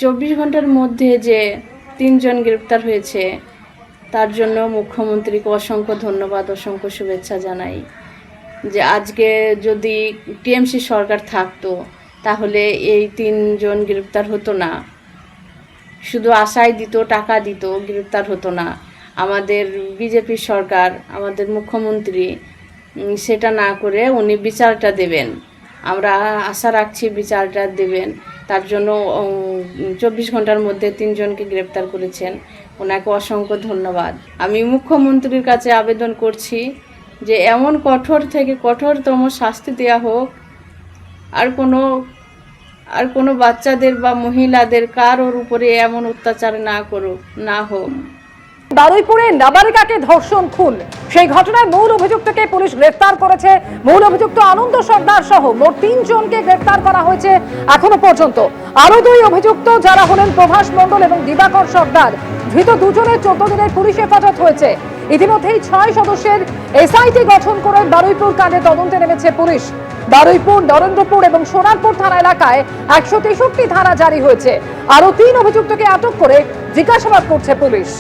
24 ঘন্টার মধ্যে যে 3 জন গ্রেপ্তার হয়েছে তার জন্য মুখ্যমন্ত্রীকে অসংখ্য ধন্যবাদ, অসংখ্য শুভেচ্ছা জানাই। যে আজকে যদি টিএমসি সরকার থাকতো তাহলে এই 3 জন গ্রেপ্তার হতো না, শুধু আশায় দিত, টাকা দিত, গ্রেপ্তার হতো না। আমাদের বিজেপি সরকার, আমাদের মুখ্যমন্ত্রী সেটা না করে উনি বিচারটা দেবেন, আমরা আশা রাখছি বিচারটা দেবেন। তার জন্য 24 ঘন্টার মধ্যে 3 জনকে গ্রেপ্তার করেছেন, ওনাকে অসংখ্য ধন্যবাদ। আমি মুখ্যমন্ত্রীর কাছে আবেদন করছি যে এমন কঠোর থেকে কঠোরতম শাস্তি দেওয়া হোক, আর কোনো বাচ্চাদের বা মহিলাদের কারোর উপরে এমন অত্যাচার না হোক। বারুইপুরে নাবালিকাকে ধর্ষণ খুন, সেই ঘটনায় মূল অভিযুক্তকে পুলিশ গ্রেফতার করেছে। মূল অভিযুক্ত আনন্দ সর্দার সহ মোট 3 জনকে গ্রেফতার করা হয়েছে এখনো পর্যন্ত। আরো 2 অভিযুক্ত যারা হলেন প্রভাস মণ্ডল এবং দিবাকর সর্দার, ধৃত 2 জনের 14 দিনের পুলিশ হেফাজত হয়েছে। ইতিমধ্যেই 6 সদস্যের এসআইটি গঠন করে বারুইপুর কাণ্ডে তদন্তে নেমেছে পুলিশ। বারুইপুর, নরেন্দ্রপুর এবং সোনারপুর থানা এলাকায় 163 ধারা জারি হয়েছে। আরো 3 অভিযুক্তকে আটক করে জিজ্ঞাসাবাদ করছে পুলিশ।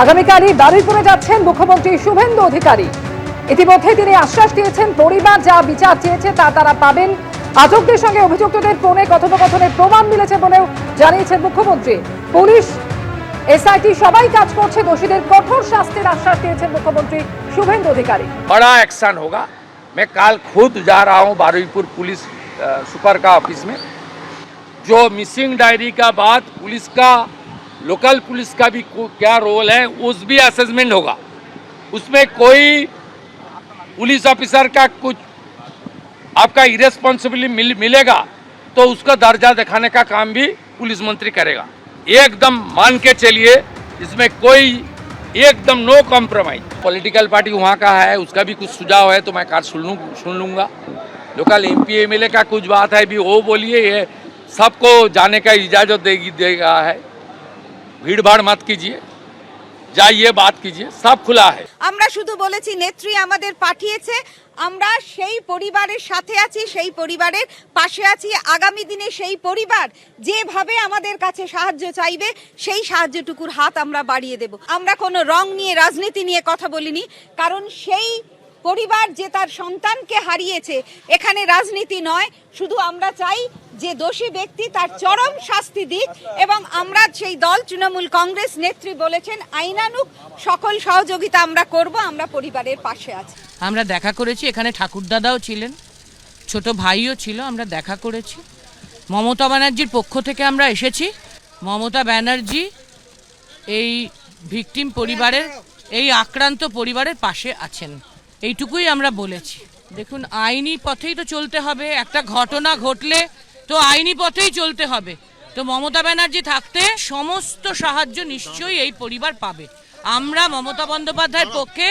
আগামীকালই বারুইপুরে যাচ্ছেন মুখ্যমন্ত্রী শুভেন্দু অধিকারী। ইতিমধ্যে তিনি আশ্বাস দিয়েছেন পরিবার যা বিচার চেয়েছে তা তারা পাবেন। আটকদের সঙ্গে অভিযুক্তদের ফোনে কথোপকথনের প্রমাণ মিলেছে বলেও জানিয়েছেন মুখ্যমন্ত্রী। পুলিশ, এসআইটি সবাই কাজ করছে, দোষীদের কঠোর শাস্তির আশ্বাস দিয়েছেন মুখ্যমন্ত্রী শুভেন্দু অধিকারী। बड़ा एक्शन होगा। मैं कल खुद जा रहा हूं बारुईपुर पुलिस सुपर का ऑफिस में। जो मिसिंग डायरी का बाद पुलिस का, लोकल पुलिस का भी क्या रोल है उस भी असेसमेंट होगा। उसमें कोई पुलिस ऑफिसर का कुछ आपका इरेस्पॉन्सिबिलिटी मिलेगा तो उसका दर्जा दिखाने का काम भी पुलिस मंत्री करेगा। एकदम मान के चलिए, इसमें कोई एकदम नो कॉम्प्रोमाइज। पॉलिटिकल पार्टी वहाँ का है, उसका भी कुछ सुझाव है तो मैं कार सुन लूँगा। लोकल एमपी एमएलए का कुछ बात है भी वो बोलिए, ये सबको जाने का इजाज़त देगा है। भीड़ भाड़ मत कीजिए, जाइए बात कीजिए, सब खुला है। আমরা শুধু বলেছি নেত্রী আমাদের পাঠিয়েছে, আমরা সেই পরিবারের সাথে আছি, সেই পরিবারের পাশে আছি। আগামী দিনে সেই পরিবার যেভাবে আমাদের কাছে সাহায্য চাইবে সেই সাহায্যটুকুর হাত আমরা বাড়িয়ে দেব। আমরা কোনো রং নিয়ে, রাজনীতি নিয়ে কথা বলিনি, কারণ সেই পরিবার যে তার সন্তানকে হারিয়েছে, এখানে রাজনীতি নয়। শুধু আমরা চাই যে দোষী ব্যক্তি তার চরম শাস্তি দিক, এবং আমরা সেই দল তৃণমূল কংগ্রেস নেত্রী বলেছেন আইনানুগ সকল সহযোগিতা আমরা করব, আমরা পরিবারের পাশে আছি। আমরা দেখা করেছি, এখানে ঠাকুরদাদাও ছিলেন, ছোট ভাইও ছিল, আমরা দেখা করেছি। মমতা ব্যানার্জির পক্ষ থেকে আমরা এসেছি। মমতা ব্যানার্জি এই ভিকটিম পরিবারের, এই আক্রান্ত পরিবারের পাশে আছেন, এইটুকুই আমরা বলেছি। দেখুন, আইনি পথেই তো চলতে হবে। একটা ঘটনা ঘটলে তো আইনি পথেই চলতে হবে। তো মমতা ব্যানার্জি থাকতে সমস্ত সাহায্য নিশ্চয়ই এই পরিবার পাবে। আমরা মমতা বন্দ্যোপাধ্যায়ের পক্ষে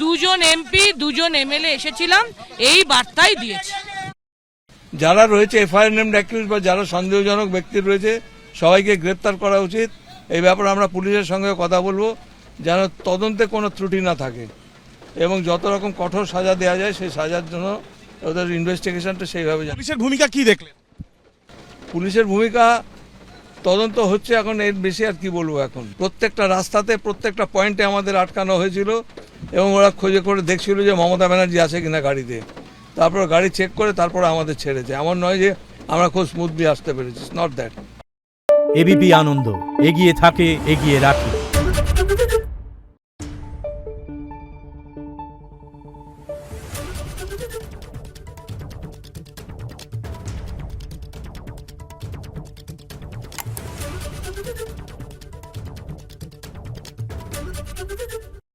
2 জন এমপি, 2 জন এমএলএ এসেছিলাম, এই বার্তাই দিয়েছি। যারা রয়েছে এফআইআর নেমড অ্যাকিউজ বা যারা সন্দেহজনক ব্যক্তি রয়েছে সবাইকে গ্রেপ্তার করা উচিত। এই ব্যাপারে আমরা পুলিশের সঙ্গে কথা বলবো যেন তদন্তে কোনো ত্রুটি না থাকে এবং যত রকম কঠোর সাজা দেওয়া যায় সেই সাজার জন্য ওদের ইনভেস্টিগেশনটা সেইভাবে যায়। পুলিশের ভূমিকা কি দেখলেন? পুলিশের ভূমিকা তদন্ত হচ্ছে, এখন এর বেশি আর কি বলবো। এখন প্রত্যেকটা রাস্তাতে, প্রত্যেকটা পয়েন্টে আমাদের আটকানো হয়েছিল এবং ওরা খোঁজে করে দেখছিল যে মমতা ব্যানার্জি আছে কিনা গাড়িতে। তারপর গাড়ি চেক করে তারপরে আমাদের ছেড়েছে। এমন নয় যে আমরা খুব স্মুথলি আসতে পেরেছি, নট দ্যাট। এবিপি আনন্দ, এগিয়ে থাকে, এগিয়ে রাখে।